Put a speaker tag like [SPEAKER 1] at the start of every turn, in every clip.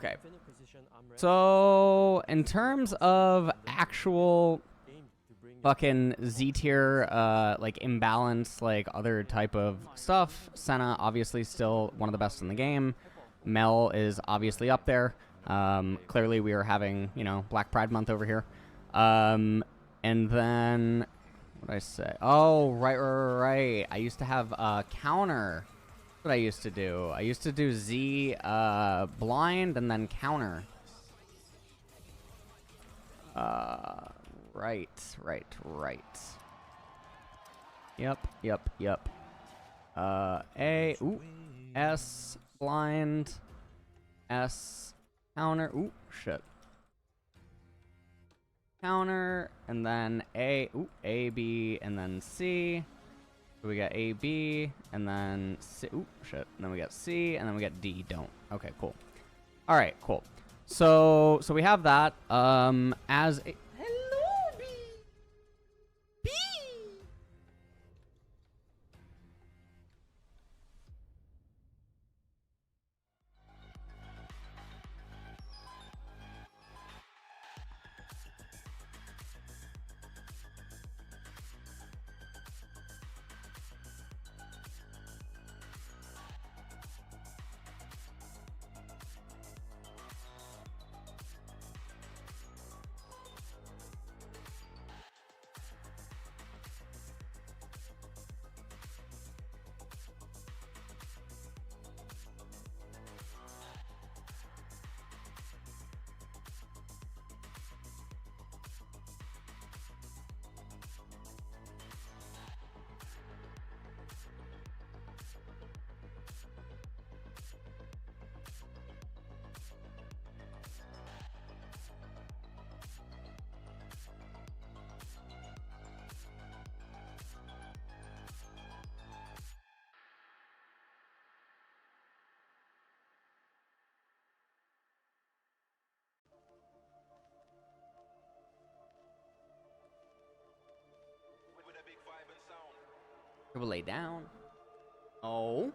[SPEAKER 1] Okay. So, in terms of actual fucking Z tier, like imbalance, like other type of stuff, Senna obviously still one of the best in the game. Mel is obviously up there. Clearly we are having, you know, Black Pride Month over here. And then, what did I say? Oh, right. I used to have counter. What I used to do. I used to do Z blind and then counter. Right. Yep. A, ooh, S, blind, S, counter, ooh, shit. Counter, and then A, ooh, A, B, and then C. So we got A, B, and then C, ooh, shit. And then we got C, and then we got D, don't. Okay, cool. All right, cool. So we have that, as a... Hello, B! B! We'll lay down. Oh.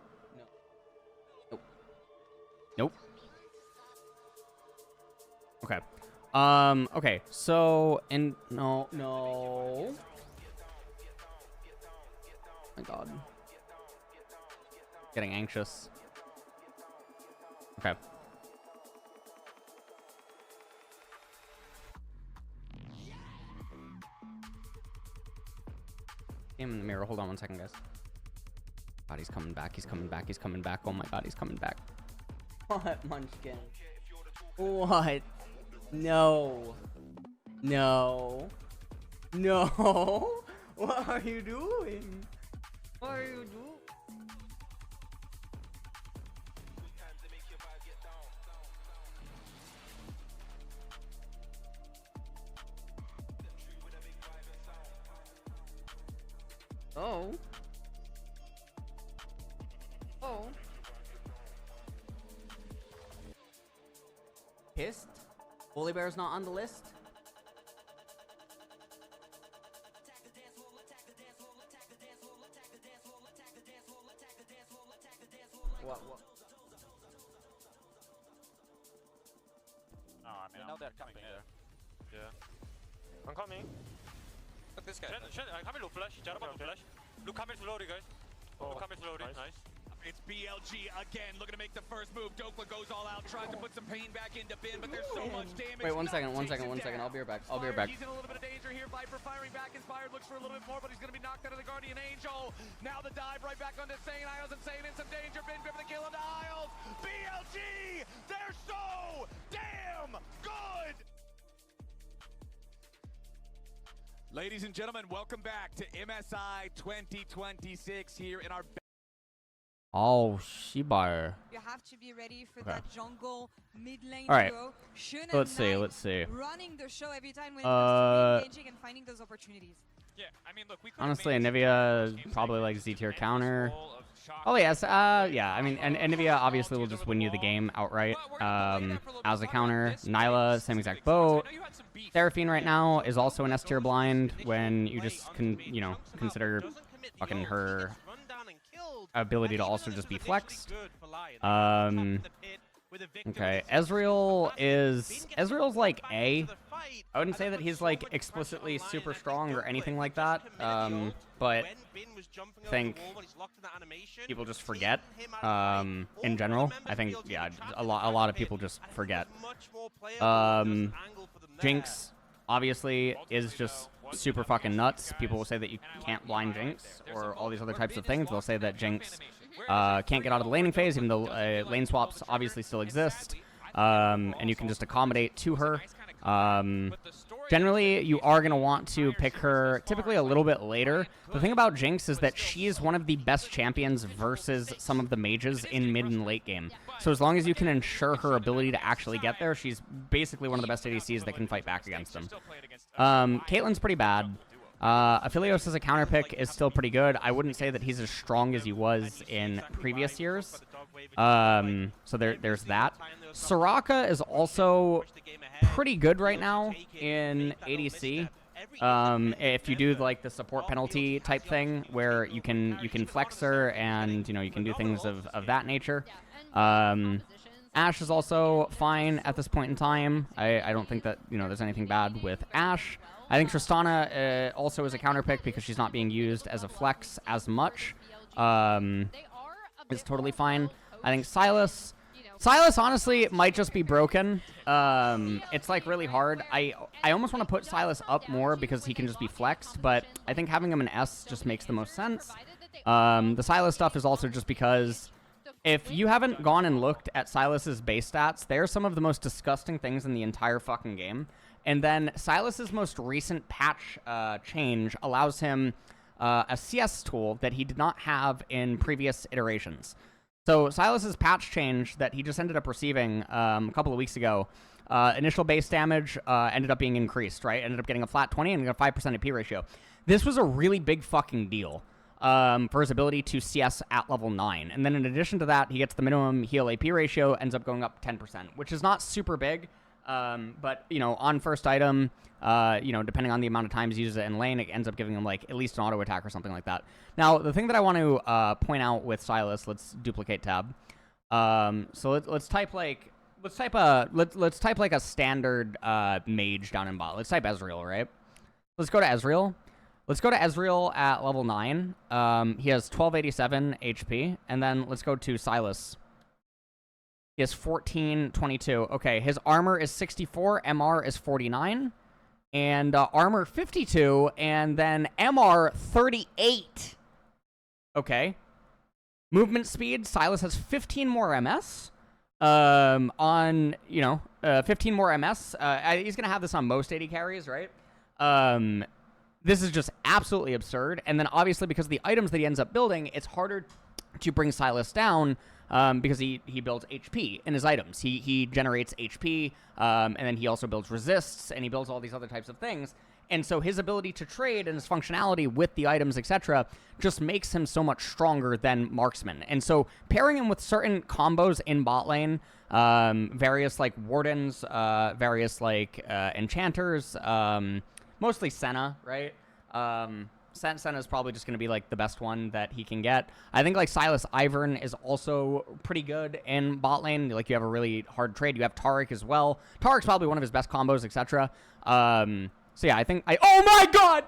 [SPEAKER 1] No. Nope. Okay. Okay. So, no. Oh my God. Getting anxious. Okay. Him in the mirror. Hold on 1 second, guys. God, he's coming back. Oh my God, he's coming back. What, Munchkin? What? No. What are you doing? Oh. Pissed? Holy Bear's not on the list? What?
[SPEAKER 2] Oh, I mean, now they're coming there.
[SPEAKER 3] Yeah. I'm coming.
[SPEAKER 2] Look, this guy.
[SPEAKER 3] Camel low flash. Jara low flash. Look, Camel slowly, guys. Look, Camel slowly. Nice.
[SPEAKER 4] It's BLG again, looking to make the first move. Dokla goes all out, tries to put some pain back into Bin, but there's so much damage.
[SPEAKER 1] Wait, one second. I'll be right back.
[SPEAKER 4] He's in a little bit of danger here. Viper firing back. Inspired looks for a little bit more, but he's going to be knocked out of the Guardian Angel. Now the dive right back onto Sane. Isles and Sane in some danger. Bin for the kill onto Isles. BLG, they're so damn good. Ladies and gentlemen, welcome back to MSI 2026 here in our...
[SPEAKER 1] Oh, Shibar.
[SPEAKER 5] You have to be ready for that jungle mid lane
[SPEAKER 1] All
[SPEAKER 5] duo. Shun and
[SPEAKER 1] Let's
[SPEAKER 5] Knight
[SPEAKER 1] see.
[SPEAKER 5] running the show every time when it comes to engaging and finding those opportunities.
[SPEAKER 2] Yeah, I mean, look, we
[SPEAKER 1] Honestly, Anivia probably like Z tier counter. Oh yes, yeah. I mean, and Anivia obviously will just win you the game outright. As a counter, Nyla, same exact boat. Seraphine right now is also an S tier blind when you just consider fucking her ability to also just be flexed. Okay, Ezreal's like A. I wouldn't say that he's like explicitly super strong or anything like that, but I think people just forget in general. I think, yeah, a lot of people just forget. Jinx obviously is just super fucking nuts. People will say that you can't blind Jinx or all these other types of things. They'll say that Jinx can't get out of the laning phase, even though lane swaps obviously still exist, and you can just accommodate to her. Generally, you are going to want to pick her typically a little bit later. The thing about Jinx is that she is one of the best champions versus some of the mages in mid and late game. So as long as you can ensure her ability to actually get there, she's basically one of the best ADCs that can fight back against them. Caitlyn's pretty bad. Aphelios as a counter pick is still pretty good. I wouldn't say that he's as strong as he was in previous years. So there's that. Soraka is also pretty good right now in ADC. If you do like the support penalty type thing where you can flex her and you can do things of that nature. Ashe is also fine at this point in time. I don't think that there's anything bad with Ashe. I think Tristana also is a counter pick because she's not being used as a flex as much. Is totally fine. I think Sylas honestly might just be broken. It's like really hard. I almost want to put Sylas up more because he can just be flexed, but I think having him in S just makes the most sense. The Sylas stuff is also just because if you haven't gone and looked at Sylas's base stats, they're some of the most disgusting things in the entire fucking game. And then Sylas's most recent patch change allows him a CS tool that he did not have in previous iterations. So Sylas's patch change that he just ended up receiving a couple of weeks ago, initial base damage ended up being increased, right? Ended up getting a flat 20 and a 5% AP ratio. This was a really big fucking deal for his ability to CS at level 9. And then in addition to that, he gets the minimum heal AP ratio, ends up going up 10%, which is not super big. But, on first item, depending on the amount of times he uses it in lane, it ends up giving him, like, at least an auto attack or something like that. Now, the thing that I want to point out with Sylas, let's duplicate tab. So let's type, like, let's type a standard mage down in bot. Let's type Ezreal, right? Let's go to Ezreal. Let's go to Ezreal at level 9. He has 1287 HP. And then let's go to Sylas. He has 1422. Okay, his armor is 64, MR is 49, and armor 52, and then MR 38. Okay. Movement speed, Sylas has 15 more MS. 15 more MS. He's going to have this on most AD carries, right? This is just absolutely absurd. And then obviously because of the items that he ends up building, it's harder to bring Sylas down because he builds HP in his items. He generates HP, and then he also builds resists, and he builds all these other types of things. And so his ability to trade and his functionality with the items, etc., just makes him so much stronger than Marksman. And so pairing him with certain combos in bot lane, various like Wardens, various like Enchanters, mostly Senna, right? Senna is probably just going to be like the best one that he can get. I think like Sylas Ivern is also pretty good in bot lane. Like you have a really hard trade. You have Taric as well. Taric's probably one of his best combos, etc. So yeah, I think oh my god!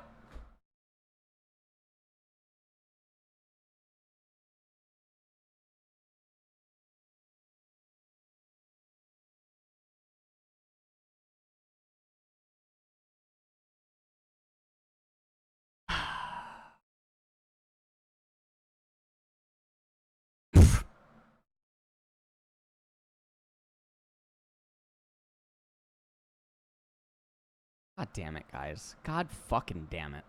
[SPEAKER 1] God damn it, guys. God fucking damn it.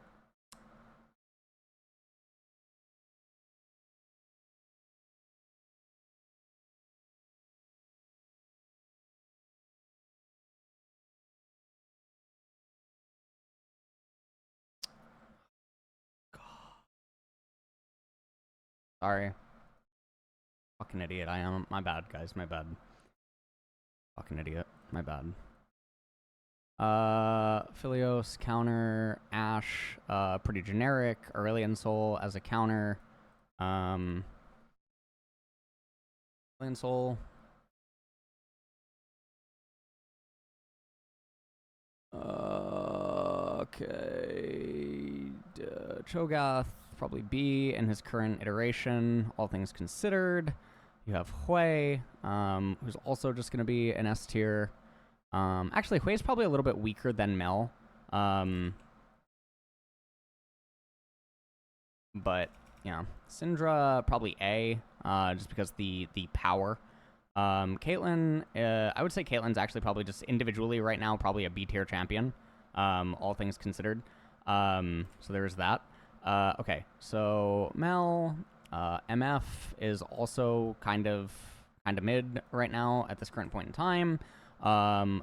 [SPEAKER 1] God. Sorry. Fucking idiot I am. My bad, guys. My bad. Fucking idiot. My bad. Philios, counter, Ashe, pretty generic. Aurelion Soul as a counter. Aurelion Soul. Okay. Cho'Gath, probably B in his current iteration, all things considered. You have Hui, who's also just going to be an S tier. Actually, Hui's probably a little bit weaker than Mel. But, yeah. Syndra, probably A, just because the power. Caitlyn, I would say Caitlyn's actually probably just individually right now probably a B tier champion, all things considered. So there's that. Okay, so Mel, MF is also kind of mid right now at this current point in time.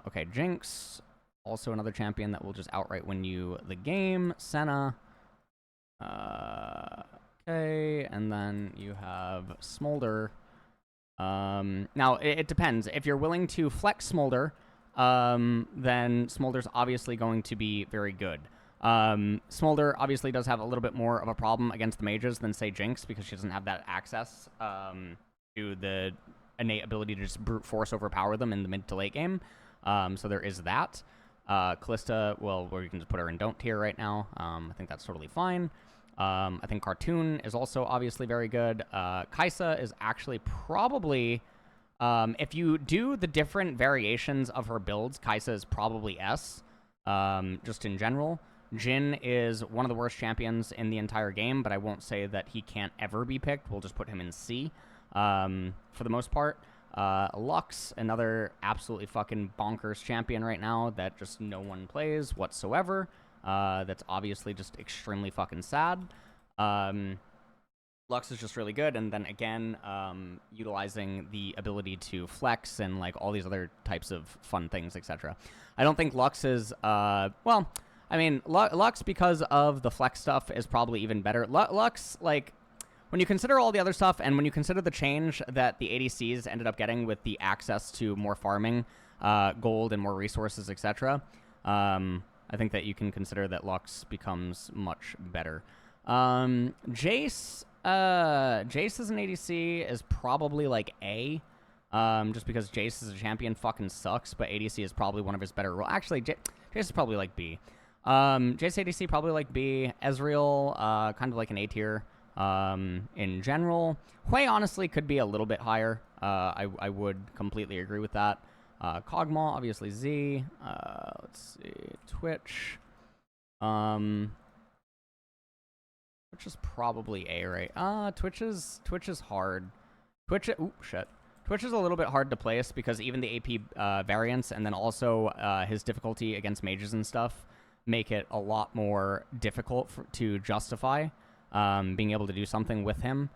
[SPEAKER 1] Okay, Jinx, also another champion that will just outright win you the game. Senna. Okay, and then you have Smolder. Now, it depends. If you're willing to flex Smolder, then Smolder's obviously going to be very good. Smolder obviously does have a little bit more of a problem against the mages than, say, Jinx, because she doesn't have that access to the innate ability to just brute force overpower them in the mid to late game. So there is that. Callista, well, you can just put her in don't tier right now. I think that's totally fine. I think Cartoon is also obviously very good. Kaisa is actually probably, if you do the different variations of her builds, Kaisa is probably S, just in general. Jhin is one of the worst champions in the entire game, but I won't say that he can't ever be picked. We'll just put him in C, for the most part. Lux, another absolutely fucking bonkers champion right now that just no one plays whatsoever. That's obviously just extremely fucking sad. Lux is just really good, and then again, utilizing the ability to flex and like all these other types of fun things, etc. I don't think Lux is, well, I mean, Lux, because of the flex stuff, is probably even better. Lux, like, when you consider all the other stuff, and when you consider the change that the ADCs ended up getting with the access to more farming, gold, and more resources, etc., I think that you can consider that Lux becomes much better. Jace as an ADC is probably like A, just because Jace as a champion fucking sucks, but ADC is probably one of his better roles. Actually, Jace is probably like B. Jace ADC probably like B. Ezreal, kind of like an A tier. In general, Hui honestly could be a little bit higher. I would completely agree with that. Kog'Maw, obviously Z. Let's see, Twitch. Twitch is probably A, right? Twitch is hard. Twitch is a little bit hard to place because even the AP variants and then also his difficulty against mages and stuff make it a lot more difficult to justify being able to do something with him.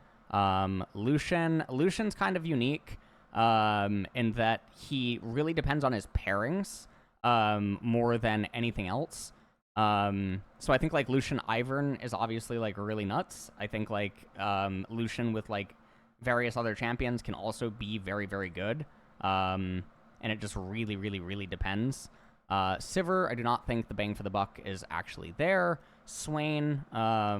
[SPEAKER 1] Lucian's kind of unique in that he really depends on his pairings more than anything else. So I think like Lucian Ivern is obviously like really nuts. I think like Lucian with like various other champions can also be very, very good. And it just really, really, really depends. Sivir, I do not think the bang for the buck is actually there. Swain, I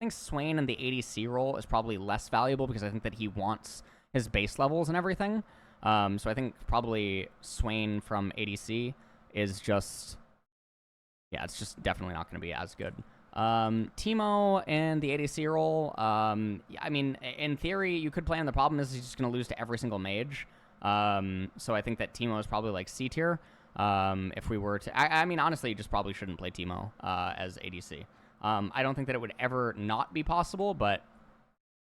[SPEAKER 1] think Swain in the ADC role is probably less valuable because I think that he wants his base levels and everything. So I think probably Swain from ADC is just, yeah, it's just definitely not going to be as good. Teemo in the ADC role, I mean, in theory, you could play him. The problem is he's just going to lose to every single mage. So I think that Teemo is probably like C tier. If we were to, I mean, honestly, you just probably shouldn't play Teemo as ADC. I don't think that it would ever not be possible, but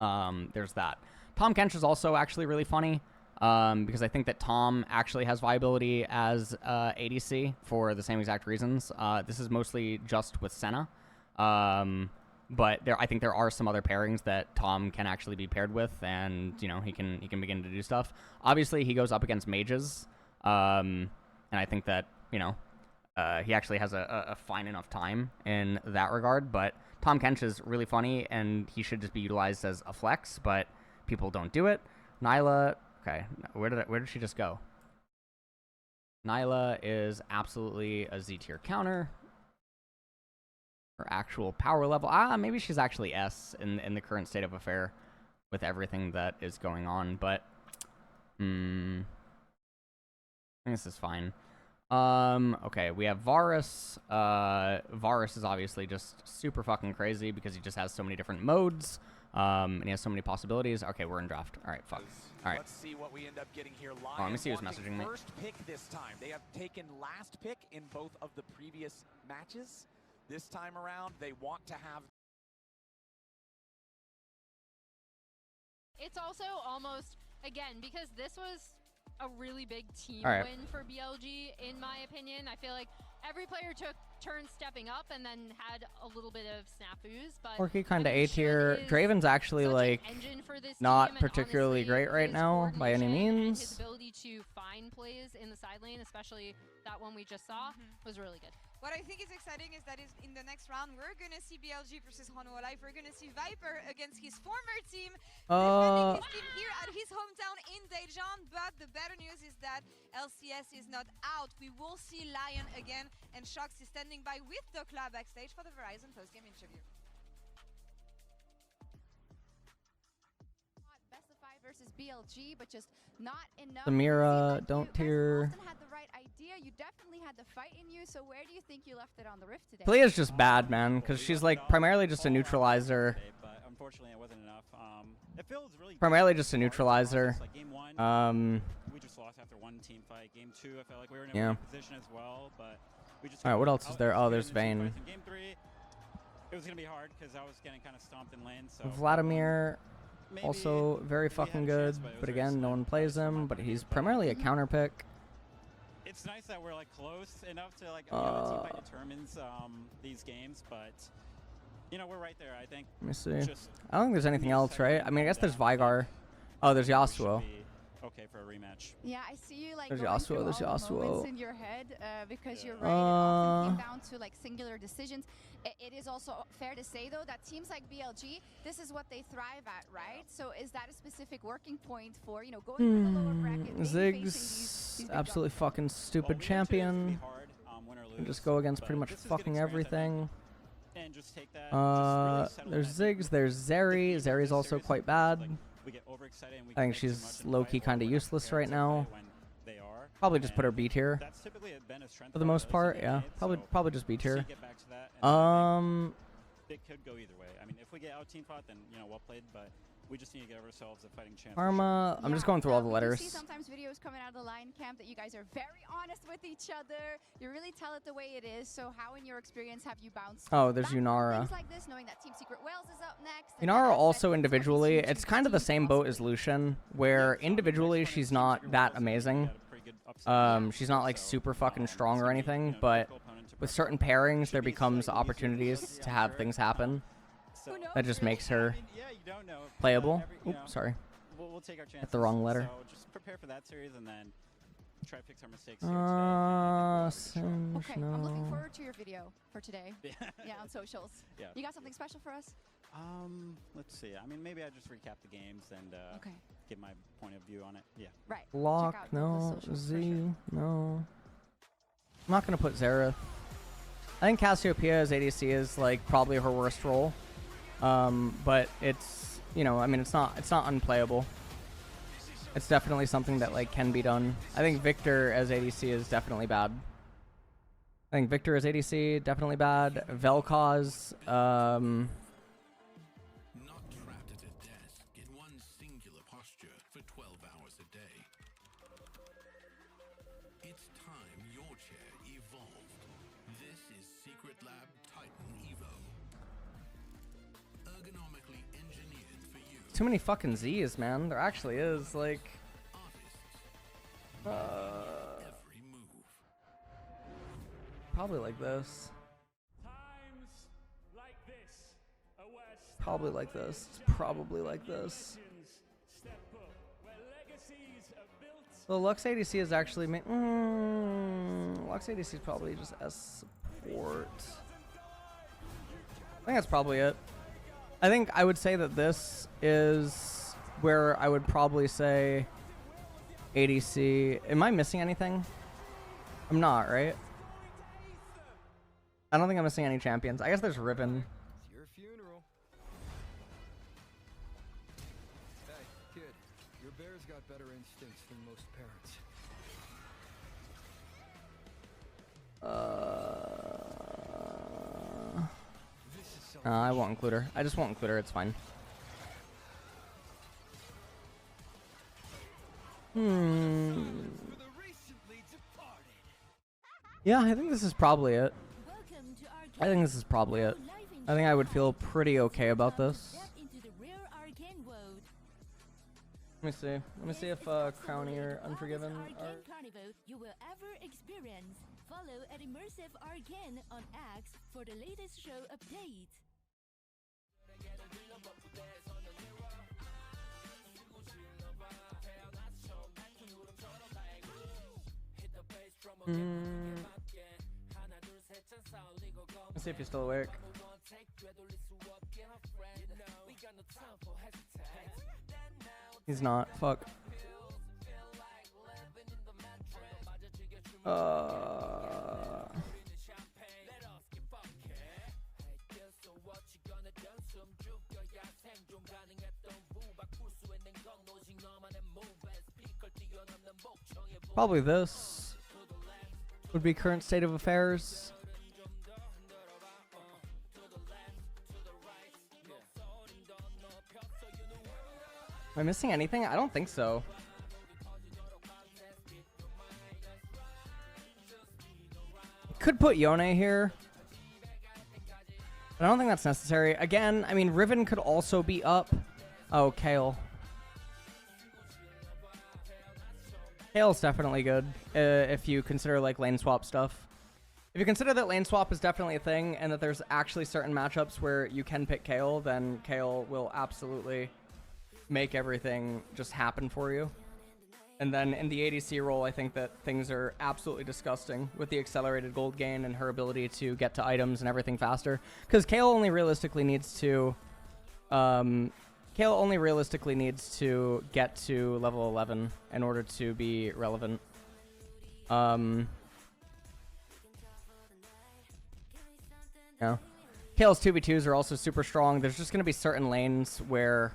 [SPEAKER 1] there's that. Tahm Kench is also actually really funny because I think that Tom actually has viability as ADC for the same exact reasons. This is mostly just with Senna, but I think there are some other pairings that Tom can actually be paired with, and you know he can begin to do stuff. Obviously, he goes up against mages, and I think that you know. He actually has a fine enough time in that regard, but Tahm Kench is really funny, and he should just be utilized as a flex, but people don't do it. Nyla, okay, where did she just go? Nyla is absolutely a Z tier counter. Her actual power level, maybe she's actually S in the current state of affair with everything that is going on, but I think this is fine. Okay, we have Varus. Varus is obviously just super fucking crazy because he just has so many different modes. And he has so many possibilities. Okay, we're in draft. All right, fuck. All right.
[SPEAKER 4] Let's see what we end up getting here.
[SPEAKER 1] Oh, let me see who's
[SPEAKER 4] Lion
[SPEAKER 1] messaging me.
[SPEAKER 4] first pick this time. They have taken last pick in both of the previous matches. This time around, they want to have.
[SPEAKER 6] It's also almost, again, because this was a really big team
[SPEAKER 1] All right.
[SPEAKER 6] win for BLG, in my opinion. I feel like every player took turns stepping up and then had a little bit of snafus. But
[SPEAKER 1] Orky kind of
[SPEAKER 6] I mean,
[SPEAKER 1] A tier.
[SPEAKER 6] Shin is
[SPEAKER 1] Draven's actually
[SPEAKER 6] such an
[SPEAKER 1] like
[SPEAKER 6] engine for this
[SPEAKER 1] not
[SPEAKER 6] team, and
[SPEAKER 1] particularly
[SPEAKER 6] honestly,
[SPEAKER 1] great right
[SPEAKER 6] his
[SPEAKER 1] now by any
[SPEAKER 6] coordination and
[SPEAKER 1] means.
[SPEAKER 6] his ability to find plays in the side lane, especially that one we just saw, was really good.
[SPEAKER 5] What I think is exciting is that in the next round, we're going to see BLG versus Hono Alive. We're going to see Viper against his former team, defending his team here at his hometown in Daejeon. But the better news is that LCS is not out. We will see Lion again, and Shox is standing by with the club backstage for the Verizon post-game interview.
[SPEAKER 7] Best of 5 versus BLG, but just not enough.
[SPEAKER 1] Samira,
[SPEAKER 7] Seems like
[SPEAKER 1] don't
[SPEAKER 7] you guys
[SPEAKER 1] tier.
[SPEAKER 7] often had the right idea. You definitely had the fight in you. So where do you think you left it on the Rift today?
[SPEAKER 1] Play is just bad, man, because she's like primarily just a neutralizer.
[SPEAKER 8] But unfortunately, it wasn't enough. It feels really
[SPEAKER 1] Primarily
[SPEAKER 8] good.
[SPEAKER 1] just a neutralizer.
[SPEAKER 8] Like game one, we just lost after one team fight. Game two, I felt like we were in a winning position as well, but we just.
[SPEAKER 1] All right, what else is there? Oh, there's Vayne.
[SPEAKER 8] In game three, it was gonna be hard because I was getting kind of stomped in lane. So
[SPEAKER 1] Vladimir, also very fucking good, but again, no one plays him. But he's primarily a counter pick.
[SPEAKER 8] It's nice that we're like close enough to like the team fight determines these games, but you know we're right there. I think.
[SPEAKER 1] Let me see. I don't think there's anything else, right? I mean, I guess there's Vigar. Oh, there's Yasuo.
[SPEAKER 8] Okay for a rematch.
[SPEAKER 7] Yeah, I see you like
[SPEAKER 1] There's
[SPEAKER 7] going
[SPEAKER 1] Yasuo,
[SPEAKER 7] through
[SPEAKER 1] there's
[SPEAKER 7] all the moments
[SPEAKER 1] Yasuo.
[SPEAKER 7] in your head because you're right. It often came down to like singular decisions. It is also fair to say though that teams like BLG, this is what they thrive at, right? So is that a specific working point for going through the lower bracket? maybe facing these big
[SPEAKER 1] Absolutely
[SPEAKER 7] dogs?
[SPEAKER 1] fucking stupid champion. And just go against pretty much fucking everything.
[SPEAKER 8] And just take that,
[SPEAKER 1] There's Ziggs, there's Zeri. Zeri's also quite bad.
[SPEAKER 8] We get overexcited and we
[SPEAKER 1] I think she's low-key kind of useless right now. Probably just put her B tier
[SPEAKER 8] That's typically been a strength
[SPEAKER 1] for the most part. Yeah, probably just B tier.
[SPEAKER 8] Get back to that, and
[SPEAKER 1] It
[SPEAKER 8] could go either way. I mean, if we get out team fought, then well played. But we just need to give ourselves a fighting chance.
[SPEAKER 1] Karma. I'm just going through all the
[SPEAKER 7] We do
[SPEAKER 1] letters.
[SPEAKER 7] see sometimes videos coming out of the Lion Camp that you guys are very honest with each other. You really tell it the way it is. So how, in your experience, have you bounced?
[SPEAKER 1] Oh, there's
[SPEAKER 7] back from
[SPEAKER 1] Yunara.
[SPEAKER 7] Things like this, knowing that Team Secret Wales is up next. and that
[SPEAKER 1] Yunara
[SPEAKER 7] aspect
[SPEAKER 1] also
[SPEAKER 7] is what
[SPEAKER 1] individually,
[SPEAKER 7] this
[SPEAKER 1] it's
[SPEAKER 7] huge
[SPEAKER 1] kind of the
[SPEAKER 7] team
[SPEAKER 1] same boat
[SPEAKER 7] possibly-
[SPEAKER 1] as Lucian, where individually she's not that amazing. She's not like super fucking strong or anything, but with certain pairings, there becomes opportunities to have things happen. That just makes her playable. Oops, sorry.
[SPEAKER 8] We'll take our chances.
[SPEAKER 1] Hit the wrong letter.
[SPEAKER 8] So just prepare for that series and then try to fix our mistakes.
[SPEAKER 7] Okay, I'm looking
[SPEAKER 1] no.
[SPEAKER 7] forward to your video for today.
[SPEAKER 8] Yeah.
[SPEAKER 7] Yeah, on socials.
[SPEAKER 8] Yeah.
[SPEAKER 7] You got something special for us?
[SPEAKER 8] Let's see. I mean, maybe I just recap the games and
[SPEAKER 7] Okay.
[SPEAKER 8] give my point of view on it. Yeah.
[SPEAKER 7] Right.
[SPEAKER 1] Lock,
[SPEAKER 7] Check out both the
[SPEAKER 1] no.
[SPEAKER 7] socials for
[SPEAKER 1] Z,
[SPEAKER 7] sure.
[SPEAKER 1] no. I'm not gonna put Xerath. I think Cassiopeia as ADC is like probably her worst role. But it's, I mean, it's not unplayable. It's definitely something that like can be done. I think Victor as ADC is definitely bad. I think Victor as ADC definitely bad. Vel'Koz,
[SPEAKER 9] Not trapped at a desk in one singular posture for 12 hours a day. It's time your chair evolved. This is Secret Lab Titan Evo. Ergonomically engineered for you.
[SPEAKER 1] too many fucking Z's, man. There actually is like.
[SPEAKER 9] Every move.
[SPEAKER 1] Probably like this.
[SPEAKER 3] Times like this are where
[SPEAKER 1] Probably like this. It's probably like this.
[SPEAKER 3] legends step up, where legacies are built.
[SPEAKER 1] The Lux ADC is actually. Lux ADC is probably just S support. I think that's probably it. I think I would say that this is where I would probably say ADC. Am I missing anything? I'm not, right? I don't think I'm missing any champions. I guess there's Riven.
[SPEAKER 10] It's your funeral. Hey, kid, your bear's got better instincts than most parents.
[SPEAKER 1] I won't include her. I just won't include her. It's fine. Yeah, I think this is probably it. I think this is probably it. I think I would feel pretty okay about this. Let me see. Let me see if Crowny or Unforgiven are...
[SPEAKER 11] You will ever experience. Follow an immersive Arcane on X for the latest show update.
[SPEAKER 1] Let's see if you're still awake. He's not. Fuck. Probably this would be current state of affairs. Am I missing anything? I don't think so. Could put Yone here. But I don't think that's necessary. Again, I mean, Riven could also be up. Oh, Kale. Kale's definitely good if you consider like lane swap stuff. If you consider that lane swap is definitely a thing and that there's actually certain matchups where you can pick Kale, then Kale will absolutely make everything just happen for you. And then in the ADC role, I think that things are absolutely disgusting with the accelerated gold gain and her ability to get to items and everything faster. Because Kale only realistically needs to... Kale only realistically needs to get to level 11 in order to be relevant. Yeah. Kale's 2v2s are also super strong. There's just going to be certain lanes where...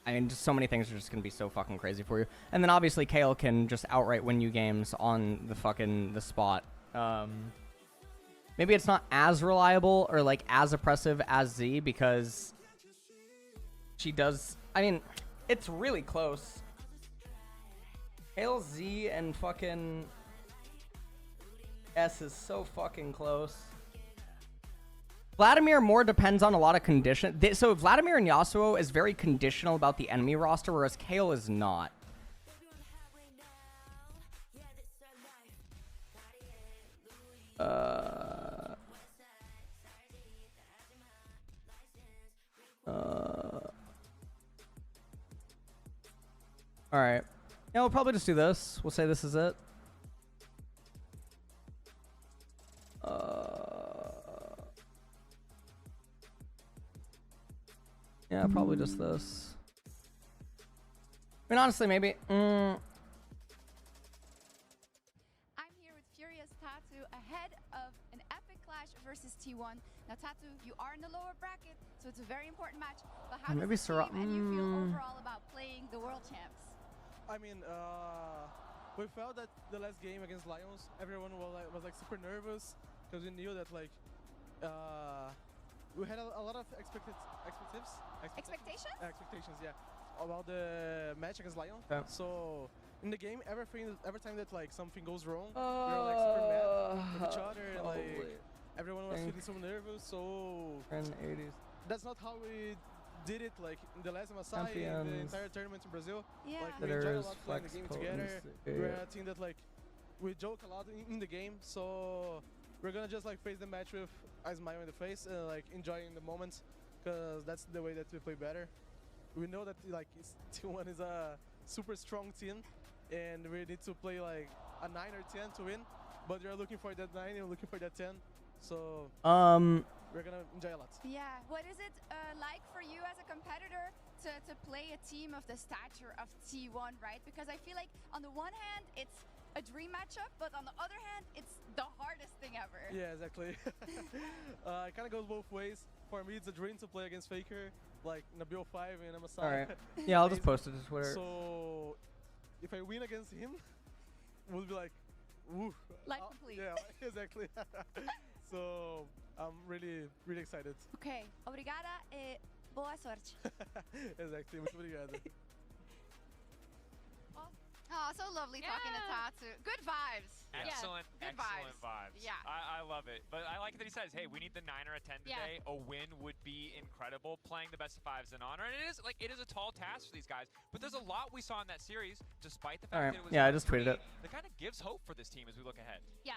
[SPEAKER 1] I mean, just so many things are just going to be so fucking crazy for you. And then obviously Kale can just outright win you games on the spot. Maybe it's not as reliable or like as oppressive as Z because she does... I mean, it's really close. Kale, Z, and fucking S is so fucking close. Vladimir more depends on a lot of condition. So Vladimir and Yasuo is very conditional about the enemy roster, whereas Kale is not. Alright. Yeah, we'll probably just do this. We'll say this is it. Yeah, probably just this. I mean, honestly, maybe...
[SPEAKER 7] I'm here with Furious Tattoo ahead of an epic clash versus T1. Now, Tattoo, you are in the lower bracket, so it's a very important match. But how does the team and you feel overall about playing the world champs?
[SPEAKER 12] I mean, we felt that the last game against Lions, everyone was like super nervous because we knew that like we had a lot of expectations, yeah, about the match against Lions. Yeah. So in the game, every time that like something goes wrong, we were like super mad with each other, and like everyone was feeling so nervous. So that's not how we did it like in the last MSI, in the entire tournament in Brazil. Yeah. Like we enjoyed a lot playing the game together. We're a team that like we joke a lot in the game, so we're gonna just like face the match with a smile in the face and like enjoying the moments, because that's the way that we play better. We know that like T1 is a super strong team, and we need to play like a 9 or 10 to win. But we're looking for that 9 and looking for that 10. So we're gonna enjoy a lot.
[SPEAKER 7] Yeah. What is it like for you as a competitor to play a team of the stature of T1, right? Because I feel like on the one hand it's a dream matchup, but on the other hand it's the hardest thing ever. Yeah, exactly. It kind of goes both ways. For me, it's a dream to play against Faker, like in a BO5 and MSI. Alright.
[SPEAKER 1] Yeah, I'll just post it to Twitter.
[SPEAKER 12] So if I win against him, we'll be like, woo.
[SPEAKER 7] Life complete.
[SPEAKER 12] Yeah, exactly. So I'm really excited.
[SPEAKER 7] Ok, obrigada e boa sorte.
[SPEAKER 12] Exactly, muito obrigado.
[SPEAKER 7] Oh, so lovely talking to Tatsu. Good vibes.
[SPEAKER 13] Excellent,
[SPEAKER 7] Good
[SPEAKER 13] excellent vibes.
[SPEAKER 7] Yeah.
[SPEAKER 13] I love it. But I like that he says, hey, we need the 9 or a 10 today. A win would be incredible. Playing the best of 5s in Honor. And it is a tall task for these guys. But there's a lot we saw in that series, despite the fact that it was
[SPEAKER 1] Yeah, I just tweeted it.
[SPEAKER 13] that kind of gives hope for this team as we look ahead.
[SPEAKER 6] Yeah,